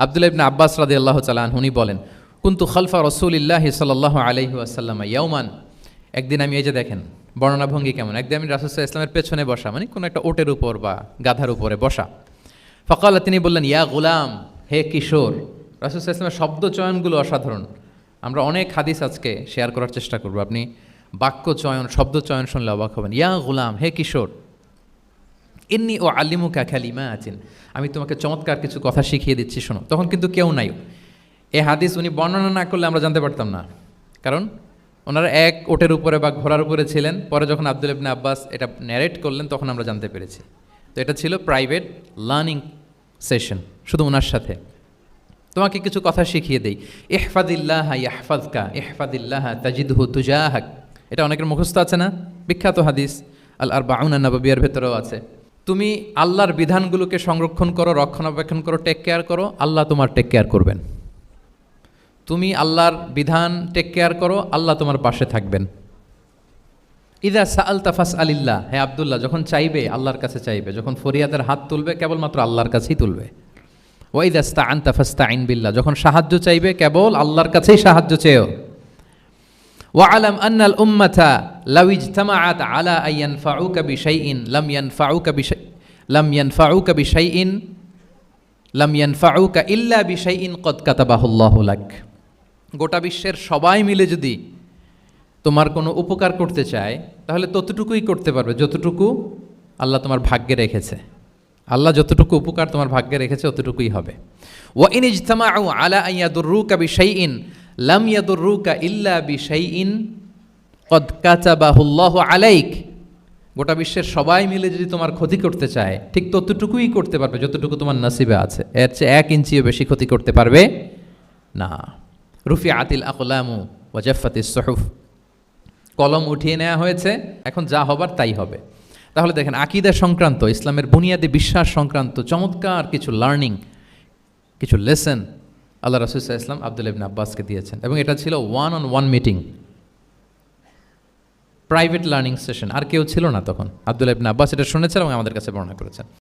আব্দুল্লাহ ইবনে আব্বাস রাদিয়াল্লাহু তাআলা আনহু উনি বলেন, কুনতু খালফা রাসূলিল্লাহি সাল্লাল্লাহু আলাইহি ওয়াসাল্লাম ইয়াওমান, একদিন আমি, এই যে দেখেন বর্ণনা ভঙ্গি কেমন, একদিন আমি রাসূল সাল্লাল্লাহু আলাইহি ওয়াসাল্লামের পেছনে বসা, মানে কোনো একটা ওটের উপর বা গাধার উপরে বসা। ফাকালা, তিনি বললেন, ইয়া গুলাম, হে কিশোর। রাসূল সাল্লাল্লাহু আলাইহি ওয়াসাল্লামের শব্দ চয়নগুলো অসাধারণ। আমরা অনেক হাদিস আজকে শেয়ার করার চেষ্টা করব, আপনি বাক্য চয়ন, শব্দ চয়ন শুনলে অবাক হবেন। ইয়া গুলাম, হে কিশোর, ইন্নী ও আল্লিমুকা কালিমাতিন, আমি তোমাকে চমৎকার কিছু কথা শিখিয়ে দিচ্ছি, শোনো। তখন কিন্তু কেউ নাই। এই হাদিস উনি বর্ণনা না করলে আমরা জানতে পারতাম না, কারণ ওনারা এক ওটের উপরে বা ঘোড়ার উপরে ছিলেন। পরে যখন আব্দুল্লাহ ইবনে আব্বাস এটা ন্যারেট করলেন তখন আমরা জানতে পেরেছি। তো এটা ছিল প্রাইভেট লার্নিং সেশন, শুধু ওনার সাথে। তোমাকে কিছু কথা শিখিয়ে দেই। ইহফাদিল্লাহ ইয়াহফাযকা, ইহফাদিল্লাহ তাজিদহু তুজাহাক, এটা অনেকের মুখস্থ আছে না, বিখ্যাত হাদিস, আল আরবাউন আন-নববিয়ার ভেতরেও আছে। তুমি আল্লাহর বিধানগুলোকে সংরক্ষণ করো, রক্ষণাবেক্ষণ করো, টেক কেয়ার করো, আল্লাহ তোমার টেক কেয়ার করবেন। তুমি আল্লাহর বিধান টেক কেয়ার করো, আল্লাহ তোমার পাশে থাকবেন। ইদা সাআলতা ফাসআলিল্লাহ, হে আব্দুল্লাহ, যখন চাইবে আল্লাহর কাছে চাইবে, যখন ফরিয়াদের হাত তুলবে কেবলমাত্র আল্লাহর কাছেই তুলবে। ওয়া ইদা ইসতাআনতা ফাসতাইন বিল্লাহ, যখন সাহায্য চাইবে কেবল আল্লাহর কাছেই সাহায্য চেয়েও। ওয়া আলাম আন্নাল উম্মাতা লাউ ইজতামাআত আলা আন ইয়ানফাউকা বিশাইইন লাম ইয়ানফাউকা ইল্লা বিশাইইন কদ কাতাবাহুল্লাহু লাক। গোটা বিশ্বের সবাই মিলে যদি তোমার কোনো উপকার করতে চায় তাহলে ততটুকুই করতে পারবে যতটুকু আল্লাহ তোমার ভাগ্যে রেখেছে। আল্লাহ যতটুকু উপকার তোমার ভাগ্যে রেখেছে অতটুকুই হবে। ওয়া ইন ইজতামাউ আলা আন ইয়াদুররুকা বিশাইইন লাম ইয়াদুররুকা ইল্লা বিশাইইন কদ কাতাবাহুল্লাহু আলাইক। গোটা বিশ্বের সবাই মিলে যদি তোমার ক্ষতি করতে চায় ঠিক ততটুকুই করতে পারবে যতটুকু তোমার নসিবে আছে, এর চেয়ে 1 ইঞ্চিও বেশি ক্ষতি করতে পারবে না। রুফিআতিল আকলামু ওয়া জাফফাতিস সুহুফ, কলম উঠিয়ে নেওয়া হয়েছে, এখন যা হবার তাই হবে। তাহলে দেখেন, আকীদা সংক্রান্ত, ইসলামের বুনিয়াদি বিশ্বাস সংক্রান্ত চমৎকার কিছু লার্নিং, কিছু লেসন আল্লাহ রাসূল সাল্লাল্লাহু আলাইহি ওয়াসাল্লাম আব্দুল্লাহ ইবনে আব্বাসকে দিয়েছেন, এবং এটা ছিল 1-on-1 meeting, private learning session. আর কেউ ছিল না তখন। আব্দুল্লাহ ইবনে আব্বাস এটা শুনেছেন এবং আমাদের কাছে বর্ণনা করেছেন।